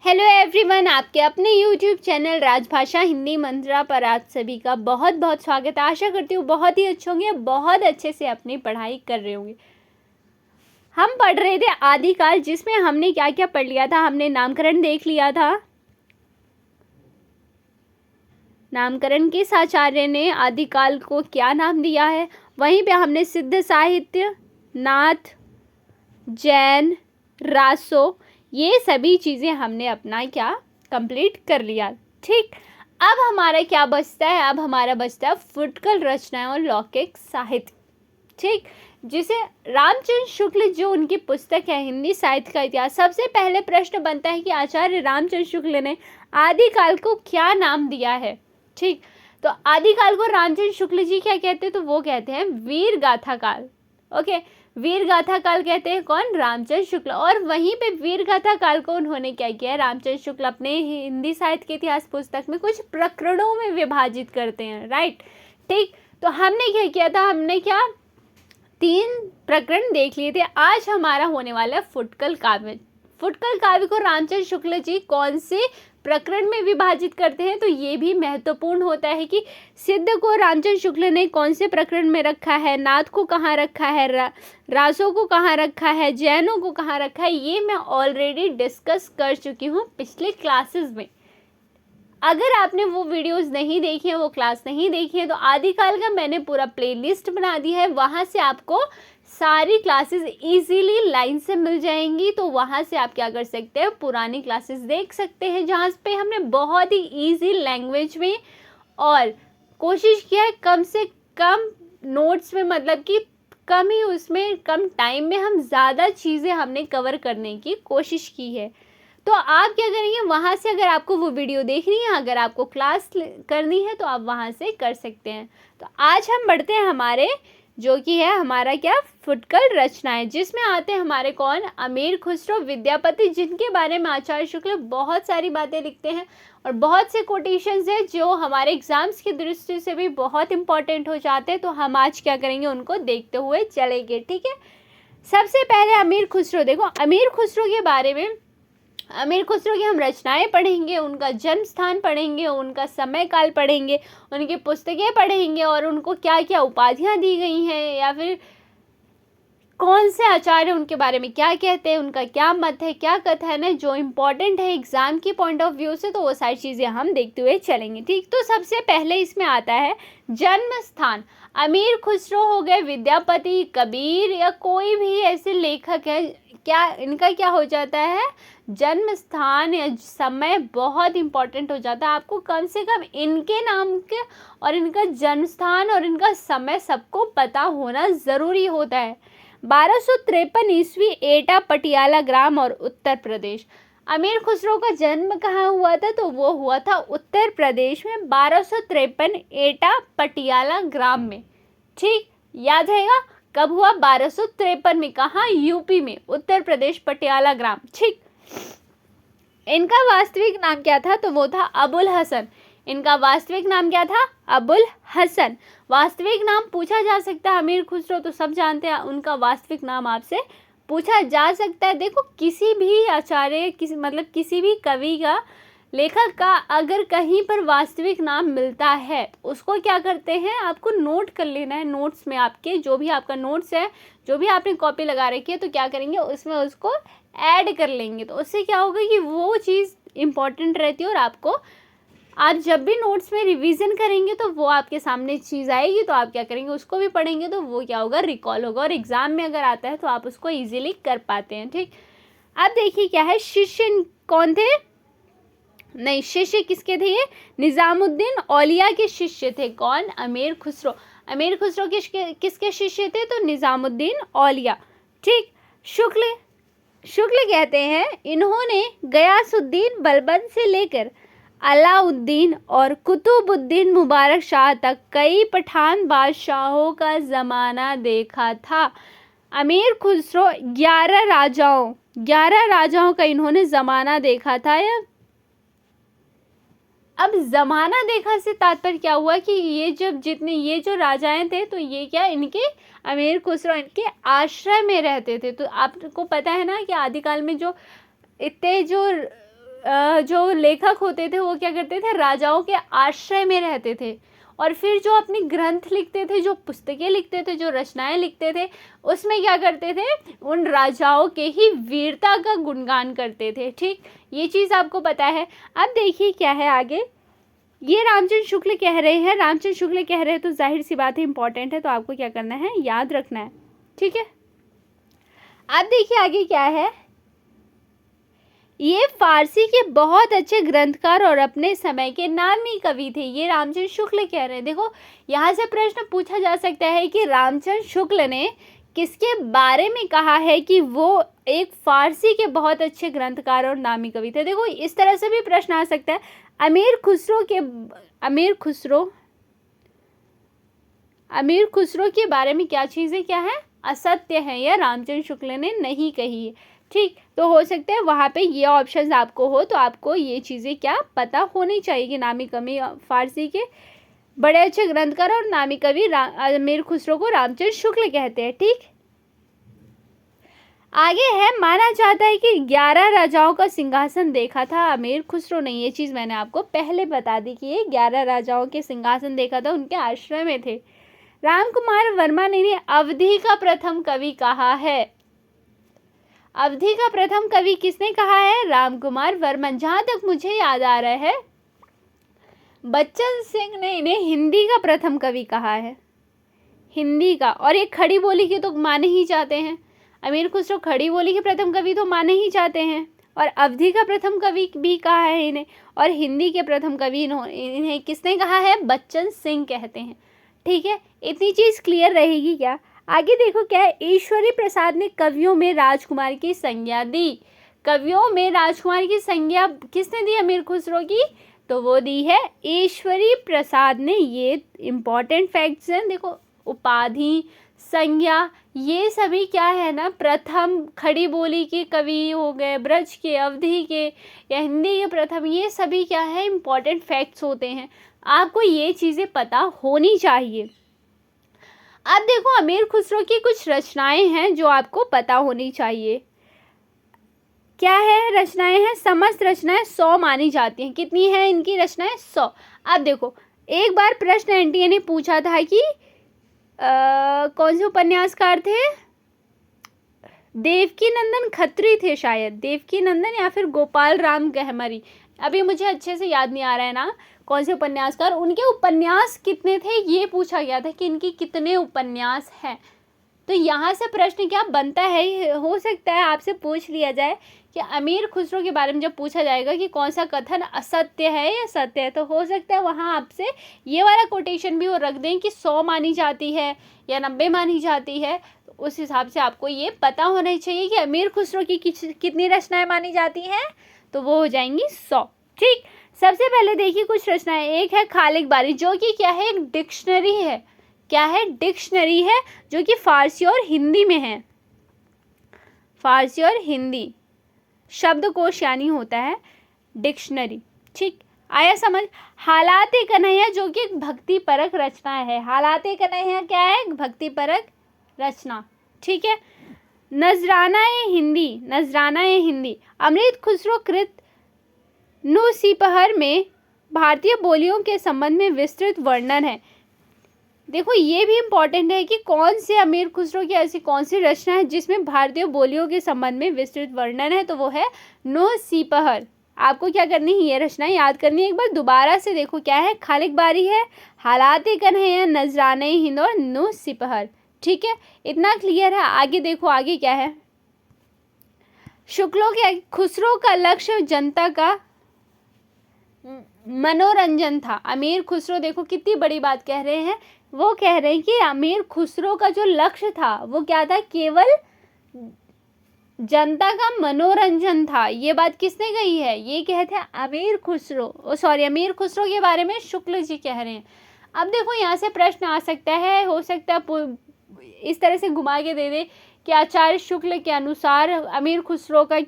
Hello everyone, आपके अपने YouTube channel राजभाषा हिंदी मंत्रा पर आप सभी का बहुत बहुत स्वागत है। आशा करती हूँ बहुत ही अच्छे होंगे, बहुत अच्छे से अपनी पढ़ाई कर रहे होंगे। हम पढ़ रहे थे आदिकाल, जिसमें हमने क्या क्या पढ़ लिया था। हमने नामकरण देख लिया था। नामकरण किस आचार्य ने आदिकाल को क्या नाम दिया है। वहीं पे हमने सिद्ध साहित्य, नाथ, जैन, रासो, ये सभी चीज़ें हमने अपना क्या कंप्लीट कर लिया। ठीक, अब हमारा क्या बचता है। अब हमारा बचता है फुटकल रचनाएं और लौकिक साहित्य। ठीक, जिसे रामचंद्र शुक्ल, जो उनकी पुस्तक है हिंदी साहित्य का इतिहास। सबसे पहले प्रश्न बनता है कि आचार्य रामचंद्र शुक्ल ने आदिकाल को क्या नाम दिया है। ठीक, तो आदिकाल को रामचंद्र शुक्ल जी क्या कहते हैं, तो वो कहते हैं वीर गाथा काल। ओके, वीर गाथा काल कहते हैं कौन, रामचंद्र शुक्ल। और वहीं पे वीर गाथा काल को उन्होंने क्या किया, रामचंद्र शुक्ल अपने हिंदी साहित्य के इतिहास पुस्तक में कुछ प्रकरणों में विभाजित करते हैं। राइट, ठीक, तो हमने क्या किया था, हमने क्या 3 प्रकरण देख लिए थे। आज हमारा होने वाला है फुटकल काव्य। फुटकल काव्य को रामचंद्र शुक्ल जी कौन से प्रकरण में विभाजित करते हैं, तो ये भी महत्वपूर्ण होता है कि सिद्ध को रामचंद्र शुक्ल ने कौन से प्रकरण में रखा है, नाथ को कहाँ रखा है, रासों को कहाँ रखा है, जैनों को कहाँ रखा है। ये मैं ऑलरेडी डिस्कस कर चुकी हूँ पिछले क्लासेस में। अगर आपने वो वीडियोस नहीं देखी है, वो क्लास नहीं देखी है, तो आदिकाल का मैंने पूरा प्लेलिस्ट बना दिया है। वहाँ से आपको सारी क्लासेस इजीली लाइन से मिल जाएंगी। तो वहाँ से आप क्या कर सकते हैं, पुरानी क्लासेस देख सकते हैं, जहाँ पे हमने बहुत ही इजी लैंग्वेज में और कोशिश किया है कम से कम नोट्स में, मतलब कि कम ही उसमें कम टाइम में हम ज़्यादा चीज़ें हमने कवर करने की कोशिश की है। तो आप क्या करेंगे, वहाँ से अगर आपको वो वीडियो देखनी है, अगर आपको क्लास करनी है, तो आप वहाँ से कर सकते हैं। तो आज हम बढ़ते हैं हमारे जो कि है हमारा क्या फुटकल रचनाएं, जिसमें आते हैं हमारे कौन, अमीर खुसरो विद्यापति, जिनके बारे में आचार्य शुक्ल बहुत सारी बातें लिखते हैं और बहुत से कोटेशंस हैं जो हमारे एग्जाम्स की दृष्टि से भी बहुत इंपॉर्टेंट हो जाते हैं। तो हम आज क्या करेंगे, उनको देखते हुए चलेंगे। ठीक है, सबसे पहले अमीर खुसरो। देखो, अमीर खुसरो के बारे में, अमीर खुसरो की हम रचनाएं पढ़ेंगे, उनका जन्म स्थान पढ़ेंगे, उनका समय काल पढ़ेंगे, उनकी पुस्तकें पढ़ेंगे और उनको क्या क्या उपाधियां दी गई हैं, या फिर कौन से आचार्य उनके बारे में क्या कहते हैं, उनका क्या मत है, क्या कथन है जो इम्पोर्टेंट है एग्जाम की पॉइंट ऑफ व्यू से। तो वो सारी चीज़ें हम देखते हुए चलेंगे। ठीक, तो सबसे पहले इसमें आता है जन्म स्थान। अमीर खुसरो हो गए, विद्यापति, कबीर या कोई भी ऐसे लेखक है, क्या इनका क्या हो जाता है, जन्म स्थान या समय बहुत इंपॉर्टेंट हो जाता है। आपको कम से कम इनके नाम के और इनका जन्म स्थान और इनका समय सबको पता होना ज़रूरी होता है। 1253 ईस्वी, एटा पटियाला ग्राम और उत्तर प्रदेश। अमीर खुसरो का जन्म कहाँ हुआ था, तो वो हुआ था उत्तर प्रदेश में 1253 एटा पटियाला ग्राम में। ठीक, याद रहेगा कब हुआ, 1253 में। कहाँ, यूपी में, उत्तर प्रदेश, पटियाला ग्राम। ठीक, इनका वास्तविक नाम क्या था, तो वो था अबुल हसन। इनका वास्तविक नाम क्या था, अबुल हसन। वास्तविक नाम पूछा जा सकता है अमीर खुसरो, तो सब जानते हैं, उनका वास्तविक नाम आपसे पूछा जा सकता है। देखो, किसी भी आचार्य, मतलब किसी भी कवि का, लेखक का अगर कहीं पर वास्तविक नाम मिलता है, उसको क्या करते हैं, आपको नोट कर लेना है। नोट्स में आपके जो भी आपका नोट्स है, जो भी आपने कॉपी लगा रखी है, तो क्या करेंगे, उसमें उसको ऐड कर लेंगे। तो उससे क्या होगा कि वो चीज़ इम्पॉर्टेंट रहती है और आपको, आप जब भी नोट्स में रिवीजन करेंगे तो वो आपके सामने चीज़ आएगी, तो आप क्या करेंगे, उसको भी पढ़ेंगे, तो वो क्या होगा, रिकॉल होगा, और एग्ज़ाम में अगर आता है तो आप उसको ईजिली कर पाते हैं। ठीक, अब देखिए क्या है, शिष्य कौन थे, नहीं, शिष्य किसके थे, ये निज़ामुद्दीन औलिया के शिष्य थे। कौन, अमीर खुसरो। अमीर खुसरो किसके शिष्य थे, तो निज़ामुद्दीन औलिया। ठीक, शुक्ल कहते हैं इन्होंने गयासुद्दीन बलबन से लेकर अलाउद्दीन और कुतुबुद्दीन मुबारक शाह तक कई पठान बादशाहों का ज़माना देखा था। अमीर खुसरो 11 राजाओं का इन्होंने ज़माना देखा था। या अब ज़माना देखा से तात्पर्य क्या हुआ कि ये जब जितने ये जो राजाएं थे, तो ये क्या, इनके अमीर खुसरो इनके आश्रय में रहते थे। तो आपको पता है ना कि आदिकाल में जो इतने जो जो लेखक होते थे वो क्या करते थे, राजाओं के आश्रय में रहते थे, और फिर जो अपनी ग्रंथ लिखते थे, जो पुस्तकें लिखते थे, जो रचनाएं लिखते थे, उसमें क्या करते थे, उन राजाओं के ही वीरता का गुणगान करते थे। ठीक, ये चीज़ आपको पता है। अब देखिए क्या है आगे, ये रामचंद्र शुक्ल कह रहे हैं, रामचंद्र शुक्ल कह रहे हैं तो जाहिर सी बात है इंपॉर्टेंट है, तो आपको क्या करना है, याद रखना है। ठीक है, अब देखिए आगे क्या है, ये फारसी के बहुत अच्छे ग्रंथकार और अपने समय के नामी कवि थे, ये रामचंद्र शुक्ल कह रहे हैं। देखो यहाँ से प्रश्न पूछा जा सकता है कि रामचंद्र शुक्ल ने किसके बारे में कहा है कि वो एक फारसी के बहुत अच्छे ग्रंथकार और नामी कवि थे। देखो इस तरह से भी प्रश्न आ सकता है, अमीर खुसरो के बारे में क्या चीज़ें क्या है, असत्य है, या रामचंद्र शुक्ल ने नहीं कही है। ठीक, तो हो सकता है वहाँ पे ये ऑप्शंस आपको हो, तो आपको ये चीज़ें क्या पता होनी चाहिए कि नामी कवि फारसी के बड़े अच्छे ग्रंथकार और नामी कवि अमीर खुसरो को रामचंद्र शुक्ल कहते हैं। ठीक, आगे है, माना जाता है कि 11 राजाओं का सिंहासन देखा था अमीर खुसरो ने। ये चीज़ मैंने आपको पहले बता दी कि ये 11 राजाओं के सिंहासन देखा था, उनके आश्रय में थे। रामकुमार वर्मा ने अवधि का प्रथम कवि कहा है। अवधि का प्रथम कवि किसने कहा है, रामकुमार वर्मा। जहाँ तक मुझे याद आ रहा है बच्चन सिंह ने इन्हें हिंदी का प्रथम कवि कहा है, हिंदी का। और ये खड़ी बोली की तो माने ही जाते हैं, अमीर खुसरो खड़ी बोली के प्रथम कवि तो माने ही जाते हैं, और अवधि का प्रथम कवि भी कहा है इन्हें, और हिंदी के प्रथम कवि इन्हें किसने कहा है, बच्चन सिंह कहते हैं। ठीक है, इतनी चीज़ क्लियर रहेगी क्या। आगे देखो क्या है, ईश्वरी प्रसाद ने कवियों में राजकुमार की संज्ञा दी। कवियों में राजकुमार की संज्ञा किसने दी, अमीर खुसरो की, तो वो दी है ईश्वरी प्रसाद ने। ये इंपॉर्टेंट फैक्ट्स हैं। देखो उपाधि, संज्ञा, ये सभी क्या है ना, प्रथम खड़ी बोली के कवि हो गए, ब्रज के, अवधि के, या हिंदी के प्रथम, ये सभी क्या है, इंपॉर्टेंट फैक्ट्स होते हैं। आपको ये चीज़ें पता होनी चाहिए। अब देखो अमीर खुसरो की कुछ रचनाएं हैं जो आपको पता होनी चाहिए। क्या है, रचनाएं हैं, समस्त रचनाएं 100 मानी जाती हैं। कितनी है इनकी रचनाएं, 100। अब देखो एक बार प्रश्न एनटीए ने पूछा था कि कौन से उपन्यासकार थे, देवकी नंदन खत्री थे शायद, देवकी नंदन या फिर गोपाल राम गहमरी, अभी मुझे अच्छे से याद नहीं आ रहा है ना कौन से उपन्यासकार, उनके उपन्यास कितने थे ये पूछा गया था कि इनकी कितने उपन्यास हैं। तो यहाँ से प्रश्न क्या बनता है, हो सकता है आपसे पूछ लिया जाए कि अमीर खुसरो के बारे में जब पूछा जाएगा कि कौन सा कथन असत्य है या सत्य है, तो हो सकता है वहाँ आपसे ये वाला कोटेशन भी वो रख दें कि 100 मानी जाती है या 90 मानी जाती है। तो उस हिसाब से आपको ये पता होना चाहिए कि अमीर खुसरो की कितनी रचनाएं मानी जाती हैं, तो वो हो जाएंगी 100। ठीक, सबसे पहले देखिए कुछ रचनाएं। एक है खालिक बारी, जो कि क्या है, एक डिक्शनरी है। क्या है, डिक्शनरी है, जो कि फारसी और हिंदी में है। फारसी और हिंदी शब्दकोश यानी होता है डिक्शनरी। ठीक, आया समझ। हालाते कन्हैया, जो कि एक भक्ति परक रचना है। हालाते कन्हैया क्या है, एक भक्ति परक रचना। ठीक है, नजराना ए हिंदी अमृत खुसरो कृत नुसीपहर में भारतीय बोलियों के संबंध में विस्तृत वर्णन है। देखो ये भी इम्पॉर्टेंट है कि कौन से अमीर खुसरो की ऐसी कौन सी रचना है जिसमें भारतीय बोलियों के संबंध में विस्तृत वर्णन है, तो वो है नुसीपहर। आपको क्या करनी है, ये रचना याद करनी है। एक बार दोबारा से देखो क्या है, खालिक बारी है, हालाते कन्हैया, नजराने हिंद और नुसीपहर। ठीक है, इतना क्लियर है। आगे देखो आगे क्या है, शुक्लों के खुसरो का लक्ष्य जनता का मनोरंजन था। अमीर खुसरो देखो कितनी बड़ी बात कह रहे हैं, वो कह रहे हैं कि अमीर खुसरो का जो लक्ष्य था वो क्या था, केवल जनता का मनोरंजन था। ये बात किसने कही है, ये कहते हैं अमीर खुसरो, अमीर खुसरो के बारे में शुक्ल जी कह रहे हैं। अब देखो यहाँ से प्रश्न आ सकता है, हो सकता है इस तरह से घुमा के दे दे कि आचार्य शुक्ल के अनुसार अमीर खुसरो का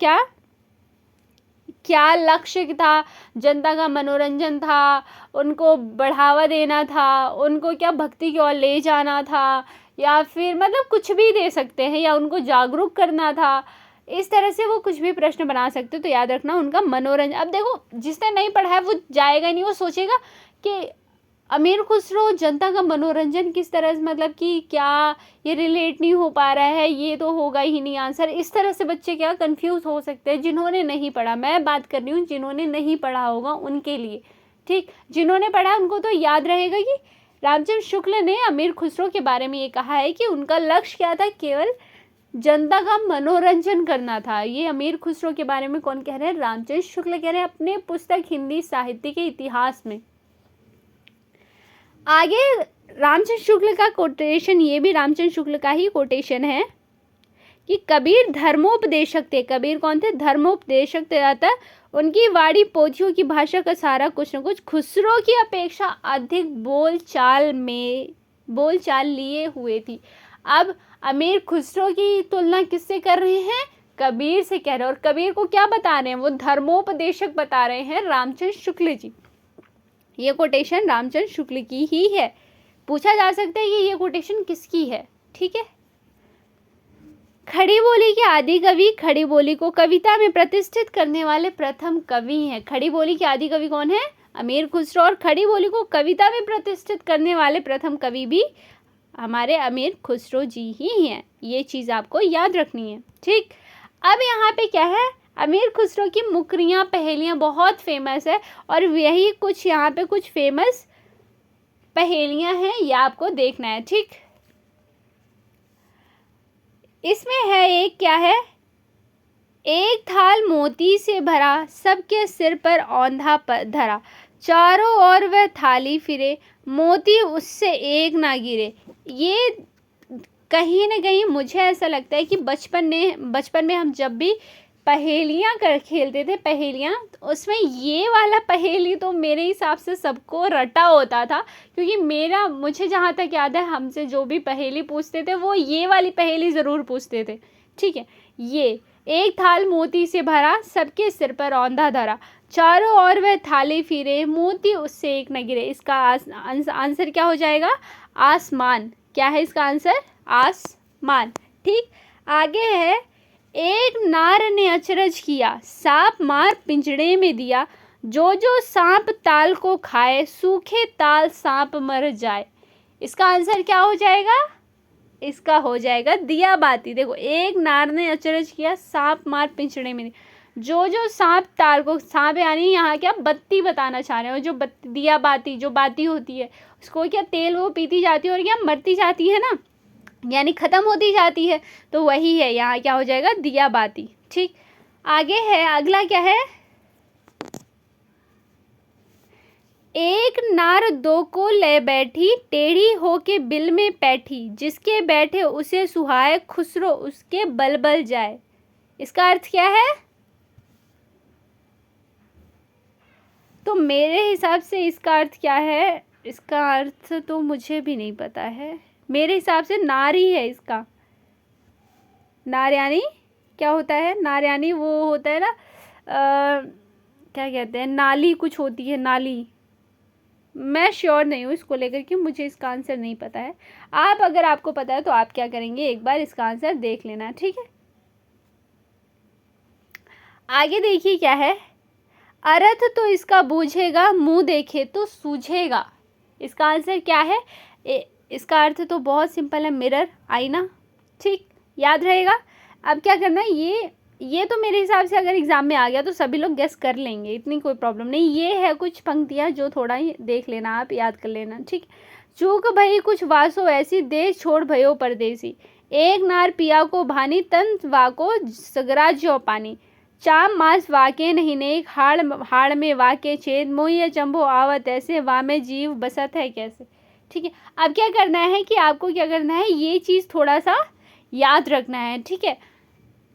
क्या लक्ष्य था, जनता का मनोरंजन था, उनको बढ़ावा देना था, उनको क्या भक्ति की ओर ले जाना था, या फिर मतलब कुछ भी दे सकते हैं, या उनको जागरूक करना था, इस तरह से वो कुछ भी प्रश्न बना सकते हो। तो याद रखना उनका मनोरंजन। अब देखो जिसने नहीं पढ़ा है वो जाएगा नहीं, वो सोचेगा कि अमीर खुसरो जनता का मनोरंजन किस तरह से, मतलब कि क्या ये रिलेट नहीं हो पा रहा है, ये तो होगा ही नहीं आंसर। इस तरह से बच्चे क्या कंफ्यूज हो सकते हैं जिन्होंने नहीं पढ़ा। मैं बात कर रही हूँ जिन्होंने नहीं पढ़ा होगा उनके लिए, ठीक। जिन्होंने पढ़ा उनको तो याद रहेगा कि रामचंद्र शुक्ल ने अमीर खुसरो के बारे में ये कहा है कि उनका लक्ष्य क्या था, केवल जनता का मनोरंजन करना था। ये अमीर खुसरो के बारे में कौन कह रहे हैं, रामचंद्र शुक्ल कह रहे हैं अपने पुस्तक हिंदी साहित्य के इतिहास में। आगे रामचंद्र शुक्ल का कोटेशन, ये भी रामचंद्र शुक्ल का ही कोटेशन है कि कबीर धर्मोपदेशक थे। कबीर कौन थे, धर्मोपदेशक थे। उनकी वाणी पोथियों की भाषा का सारा कुछ न कुछ खुसरो की अपेक्षा अधिक बोलचाल लिए हुए थी। अब अमीर खुसरो की तुलना किससे कर रहे हैं, कबीर से कह रहे हैं। और कबीर को क्या बता रहे हैं, वो धर्मोपदेशक बता रहे हैं रामचंद्र शुक्ल जी। ये कोटेशन रामचंद्र शुक्ल की ही है। पूछा जा सकता है कि ये कोटेशन किसकी है, ठीक है। खड़ी बोली के आदि कवि, खड़ी बोली को कविता में प्रतिष्ठित करने वाले प्रथम कवि हैं। खड़ी बोली के आदि कवि कौन है, अमीर खुसरो। और खड़ी बोली को कविता में प्रतिष्ठित करने वाले प्रथम कवि भी हमारे अमीर खुसरो जी ही हैं। ये चीज़ आपको याद रखनी है, ठीक। अब यहाँ पे क्या है, अमीर खुसरो की मुकरियाँ पहेलियाँ बहुत फेमस है और यही कुछ यहाँ पे कुछ फेमस पहेलियाँ हैं, ये आपको देखना है, ठीक। इसमें है एक, क्या है, एक थाल मोती से भरा, सबके सिर पर औंधा धरा, चारों ओर वह थाली फिरे, मोती उससे एक ना गिरे। ये कहीं ना कहीं मुझे ऐसा लगता है कि बचपन में हम जब भी पहेलियाँ खेलते थे पहेलियाँ, तो उसमें ये वाला पहेली तो मेरे हिसाब से सबको रटा होता था, क्योंकि मुझे जहाँ तक याद है हमसे जो भी पहेली पूछते थे वो ये वाली पहेली ज़रूर पूछते थे, ठीक है। ये एक थाल मोती से भरा, सबके सिर पर औंधा धरा, चारों ओर वह थाली फिरे, मोती उससे एक न गिरे। इसका आंसर क्या हो जाएगा, आसमान। क्या है इसका आंसर, आसमान, ठीक। आगे है, एक नार ने अचरज किया, सांप मार पिंजड़े में दिया, जो जो सांप ताल को खाए, सूखे ताल सांप मर जाए। इसका आंसर क्या हो जाएगा, इसका हो जाएगा दिया बाती। देखो, एक नार ने अचरज किया, सांप मार पिंजड़े में दिया, जो जो सांप ताल को, सांप यानी यहाँ क्या बत्ती बताना चाह रहे हो, जो दिया बाती जो बाती होती है उसको क्या तेल वो पीती जाती है और क्या मरती जाती है ना, यानी ख़त्म होती जाती है, तो वही है यहाँ क्या हो जाएगा, दिया बाती, ठीक। आगे है, अगला क्या है, एक नार दो को ले बैठी, टेढ़ी होके बिल में बैठी, जिसके बैठे उसे सुहाए, खुसरो उसके बल बल जाए। इसका अर्थ क्या है, तो मेरे हिसाब से इसका अर्थ क्या है, इसका अर्थ तो मुझे भी नहीं पता है। मेरे हिसाब से नार ही है इसका। नार यानी क्या होता है, नार यानी वो होता है ना, क्या कहते हैं, नाली कुछ होती है, नाली। मैं श्योर नहीं हूँ इसको लेकर कि मुझे इसका आंसर नहीं पता है। आप अगर आपको पता है तो आप क्या करेंगे, एक बार इसका आंसर देख लेना, ठीक है। आगे देखिए क्या है, अर्थ तो इसका बूझेगा, मुंह देखे तो सूझेगा। इसका आंसर क्या है, इसका अर्थ तो बहुत सिंपल है, मिरर, आईना, ठीक, याद रहेगा। अब क्या करना है, ये तो मेरे हिसाब से अगर एग्ज़ाम में आ गया तो सभी लोग गेस कर लेंगे, इतनी कोई प्रॉब्लम नहीं। ये है कुछ पंक्तियाँ जो थोड़ा ही देख लेना, आप याद कर लेना, ठीक। चूक भई कुछ वासो ऐसी, देश छोड़ भयो परदेसी, एक नार पिया को भानी, तन वाको सगरा जो पानी, चाम मास वाके नहीं नेक, हाड़ में वाके छेद, मोहिया चंबो आवत ऐसे, वा में जीव बसत है कैसे, ठीक है। अब क्या करना है कि आपको क्या करना है, ये चीज़ थोड़ा सा याद रखना है, ठीक है।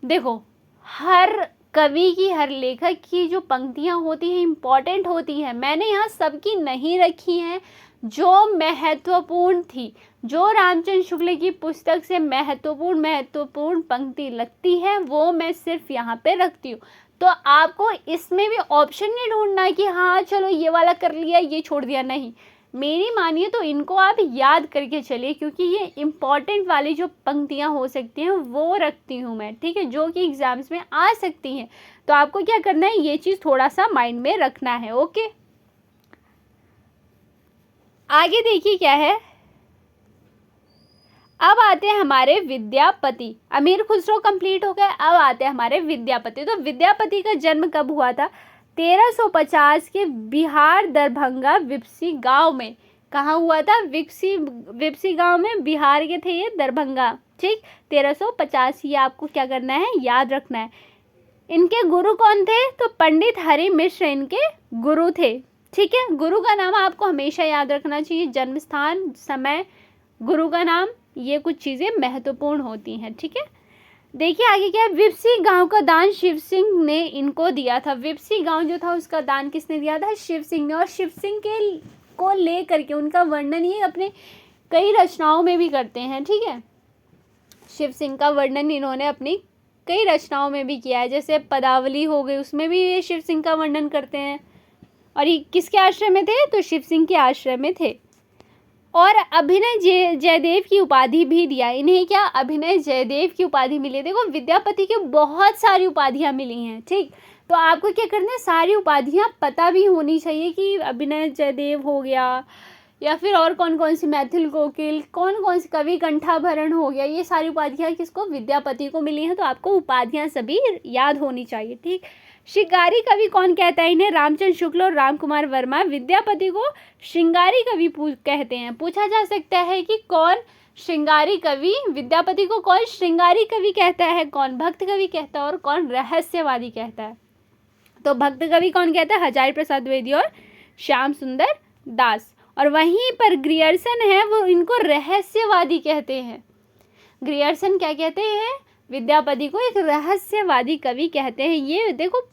देखो, हर कवि की, हर लेखक की जो पंक्तियाँ होती हैं इम्पॉर्टेंट होती हैं। मैंने यहाँ सबकी नहीं रखी हैं, जो महत्वपूर्ण थी, जो रामचंद्र शुक्ल की पुस्तक से महत्वपूर्ण पंक्ति लगती है वो मैं सिर्फ यहाँ पे रखती हूँ। तो आपको इसमें भी ऑप्शन नहीं ढूंढना कि हाँ चलो ये वाला कर लिया ये छोड़ दिया, नहीं। मेरी मानिए तो इनको आप याद करके चलिए, क्योंकि ये इम्पॉर्टेंट वाली जो पंक्तियाँ हो सकती हैं वो रखती हूँ मैं, ठीक है, जो कि एग्जाम्स में आ सकती हैं। तो आपको क्या करना है, ये चीज़ थोड़ा सा माइंड में रखना है। ओके, आगे देखिए क्या है। अब आते हैं हमारे विद्यापति। अमीर खुसरो कंप्लीट हो गए, अब आते हैं हमारे विद्यापति। तो विद्यापति का जन्म कब हुआ था? 1350 के बिहार दरभंगा विप्सी गांव में। कहाँ हुआ था? विप्सी गांव में, बिहार के थे ये, दरभंगा, ठीक। 1350, ये आपको क्या करना है, याद रखना है। इनके गुरु कौन थे? तो पंडित हरि मिश्र इनके गुरु थे, ठीक है। गुरु का नाम आपको हमेशा याद रखना चाहिए, जन्म स्थान, समय, गुरु का नाम, ये कुछ चीज़ें महत्वपूर्ण होती हैं, ठीक है। देखिए आगे क्या है। विप्सी गांव का दान शिव सिंह ने इनको दिया था। विप्सी गांव जो था उसका दान किसने दिया था? शिव सिंह ने। और शिव सिंह के को ले करके उनका वर्णन ये अपने कई रचनाओं में भी करते हैं, ठीक है। शिव सिंह का वर्णन इन्होंने अपनी कई रचनाओं में भी किया है, जैसे पदावली हो गई, उसमें भी ये शिव सिंह का वर्णन करते हैं। और ये किसके आश्रय में थे? तो शिव सिंह के आश्रय में थे। और अभिनय जयदेव की उपाधि भी दिया इन्हें। क्या? अभिनय जयदेव की उपाधि मिली। देखो विद्यापति की बहुत सारी उपाधियां मिली हैं, ठीक। तो आपको क्या करना है, सारी उपाधियां पता भी होनी चाहिए कि अभिनय जयदेव हो गया, या फिर और कौन कौन सी, मैथिल कोकिल, कौन कौन सी, कवि कंठाभरण हो गया, ये सारी उपाधियां किसको? विद्यापति को मिली हैं। तो आपको उपाधियां सभी याद होनी चाहिए, ठीक। श्रृंगारी कवि कौन कहता है इन्हें? रामचंद्र शुक्ल और राम कुमार वर्मा विद्यापति को श्रृंगारी कवि कहते हैं। पूछा जा सकता है कि कौन श्रृंगारी कवि, विद्यापति को कौन श्रृंगारी कवि कहता है, कौन भक्त कवि कहता है और कौन रहस्यवादी कहता है? तो भक्त कवि कौन कहता है? हजारी प्रसाद द्विवेदी और श्याम सुंदर दास। और वहीं पर ग्रियर्सन है, वो इनको रहस्यवादी कहते हैं। ग्रियर्सन क्या कहते हैं? विद्यापति को एक रहस्यवादी कवि कहते हैं। ये देखो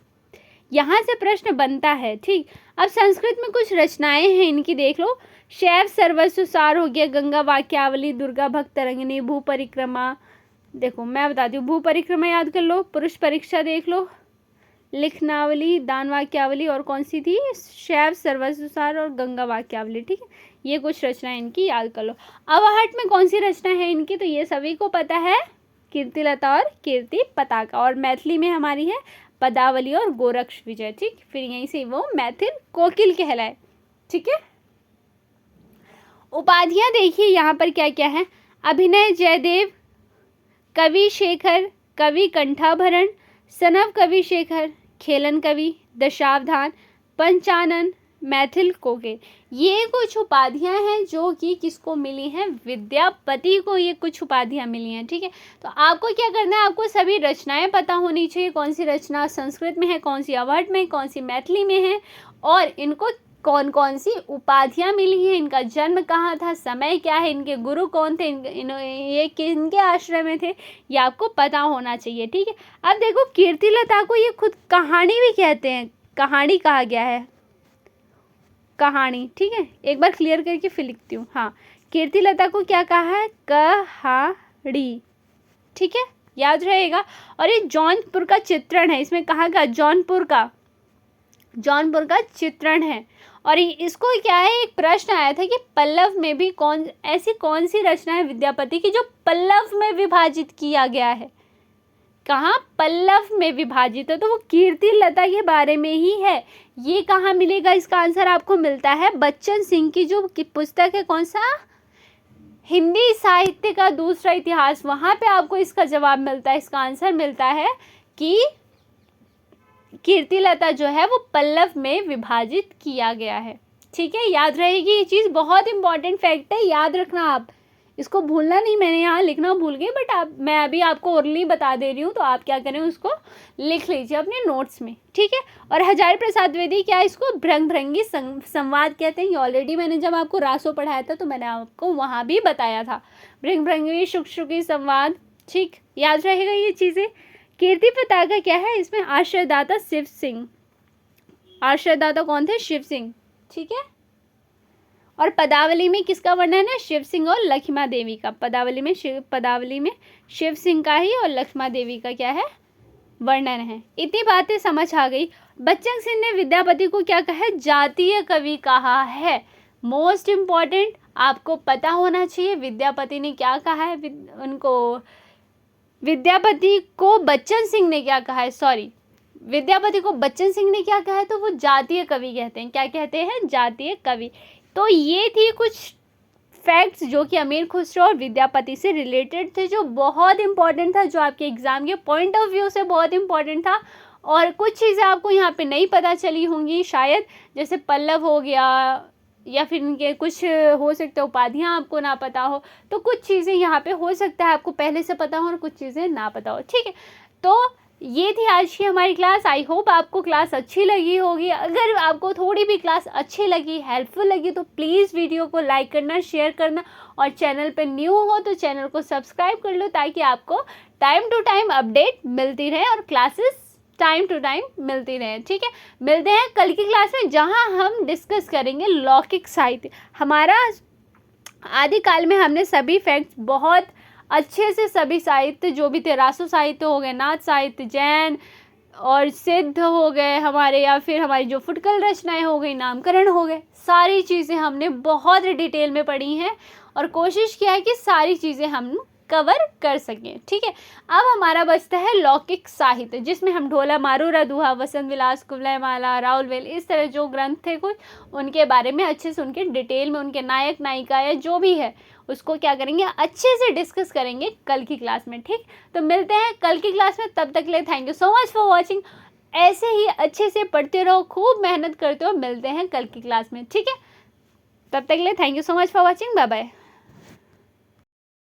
यहाँ से प्रश्न बनता है, ठीक। अब संस्कृत में कुछ रचनाएं हैं इनकी, देख लो। शैव सर्वस्व सार हो गया, गंगा वाक्यावली, दुर्गा भक्त तरंगिणी, भू परिक्रमा। देखो मैं बताती हूँ, भू परिक्रमा याद कर लो, पुरुष परीक्षा देख लो, लिखनावली, दान वाक्यावली, और कौन सी थी? शैव सर्वस्व सार और गंगा वाक्यावली, ठीक है। ये कुछ रचनाएं इनकी याद कर लो। अवाहट में कौन सी रचना है इनकी? तो ये सभी को पता है, कीर्तिलता और कीर्ति पताका। और मैथिली में हमारी है पदावली और गोरक्ष विजय, ठीक। फिर यहीं से वो मैथिल कोकिल कहलाए, ठीक है। उपाधियां देखिए यहाँ पर क्या क्या है। अभिनय जयदेव, कवि शेखर, कवि कंठाभरण, सनव कवि शेखर, खेलन कवि, दशावधान, पंचानन, मैथिल कोकिल। ये कुछ उपाधियां हैं जो कि किसको मिली हैं? विद्यापति को ये कुछ उपाधियां मिली हैं, ठीक है। तो आपको क्या करना है, आपको सभी रचनाएं पता होनी चाहिए, कौन सी रचना संस्कृत में है, कौन सी अवध में, कौन सी मैथिली में है, और इनको कौन कौन सी उपाधियां मिली हैं, इनका जन्म कहाँ था, समय क्या है, इनके गुरु कौन थे, ये किनके आश्रय में थे, ये आपको पता होना चाहिए, ठीक है। अब देखो कीर्तिलता को ये खुद कहानी भी कहते हैं, कहानी कहा गया है, कहानी, ठीक है। एक बार क्लियर करके फिर लिखती हूँ। हाँ, कीर्तिलता को क्या कहा है? कहानी, ठीक है, याद रहेगा। और ये जौनपुर का चित्रण है, इसमें कहा का जौनपुर का चित्रण है। और इसको क्या है, एक प्रश्न आया था कि पल्लव में भी ऐसी कौन सी रचना है विद्यापति की जो पल्लव में विभाजित किया गया है? कहाँ? पल्लव में विभाजित है, तो वो कीर्तिलता के बारे में ही है। ये कहाँ मिलेगा? इसका आंसर आपको मिलता है बच्चन सिंह की जो पुस्तक है, कौन सा? हिंदी साहित्य का दूसरा इतिहास, वहाँ पे आपको इसका जवाब मिलता है। इसका आंसर मिलता है कि कीर्तिलता जो है वो पल्लव में विभाजित किया गया है, ठीक है। याद रहेगी ये चीज़, बहुत इंपॉर्टेंट फैक्ट है, याद रखना आप, इसको भूलना नहीं। मैंने यहाँ लिखना भूल गई, बट मैं अभी आपको ओरली बता दे रही हूँ, तो आप क्या करें, उसको लिख लीजिए अपने नोट्स में, ठीक है। और हजारी प्रसाद द्विवेदी क्या, इसको भ्रंगी संवाद कहते हैं। ऑलरेडी मैंने जब आपको रासो पढ़ाया था तो मैंने आपको वहाँ भी बताया था, भ्रंगी शुकी संवाद, ठीक, याद रहेगा ये चीज़ें। कीर्ति पताका क्या है? इसमें आश्रयदाता शिव सिंह, आश्रयदाता कौन थे? शिव सिंह, ठीक है। और पदावली में किसका वर्णन है? शिव सिंह और लक्ष्मा देवी का। पदावली में शिव सिंह का ही और लक्ष्मा देवी का क्या है? वर्णन है। इतनी बातें समझ आ गई। बच्चन सिंह ने विद्यापति को क्या कहा है? जातीय कवि कहा है। मोस्ट इम्पॉर्टेंट आपको पता होना चाहिए विद्यापति ने क्या कहा है, विद्यापति को बच्चन सिंह ने क्या कहा है, सॉरी, विद्यापति को बच्चन सिंह ने क्या कहा है, तो वो जातीय कवि कहते हैं। क्या कहते हैं? जातीय कवि। तो ये थी कुछ फैक्ट्स जो कि अमीर खुसरो और विद्यापति से रिलेटेड थे, जो बहुत इंपॉर्टेंट था, जो आपके एग्जाम के पॉइंट ऑफ व्यू से बहुत इंपॉर्टेंट था। और कुछ चीज़ें आपको यहाँ पे नहीं पता चली होंगी शायद, जैसे पल्लव हो गया, या फिर इनके कुछ हो सकता है उपाधियाँ आपको ना पता हो। तो कुछ चीज़ें यहाँ पे हो सकता है आपको पहले से पता हो और कुछ चीज़ें ना पता हो। ठीक है, तो ये थी आज की हमारी क्लास। आई होप आपको क्लास अच्छी लगी होगी। अगर आपको थोड़ी भी क्लास अच्छी लगी, हेल्पफुल लगी, तो प्लीज़ वीडियो को लाइक करना, शेयर करना, और चैनल पे न्यू हो तो चैनल को सब्सक्राइब कर लो, ताकि आपको टाइम टू टाइम अपडेट मिलती रहे और क्लासेस टाइम टू टाइम मिलती रहे। ठीक है, मिलते हैं कल की क्लास में, जहां हम डिस्कस करेंगे लौकिक साहित्य। हमारा आदिकाल में हमने सभी फैक्ट्स बहुत अच्छे से, सभी साहित्य जो भी थे, रासो साहित्य हो गए, नाथ साहित्य, जैन और सिद्ध हो गए हमारे, या फिर हमारी जो फुटकल रचनाएं हो गई, नामकरण हो गए, सारी चीज़ें हमने बहुत डिटेल में पढ़ी हैं और कोशिश किया है कि सारी चीज़ें हम कवर कर सकें। ठीक है, अब हमारा बचता है लौकिक साहित्य, जिसमें हम ढोला मारूरा दुहा, वसंत विलास, कुवलय माला, राउल वेल, इस तरह जो ग्रंथ थे कुछ, उनके बारे में अच्छे से, उनके डिटेल में, उनके नायक नायिका या जो भी है उसको क्या करेंगे, अच्छे से डिस्कस करेंगे कल की क्लास में। ठीक, तो मिलते हैं कल की क्लास में, तब तक के लिए thank you so much for watching. ऐसे ही अच्छे से पढ़ते रहो, खूब मेहनत करते हो। मिलते हैं कल की क्लास में। ठीक है, तब तक के लिए thank you so much for watching. Bye bye.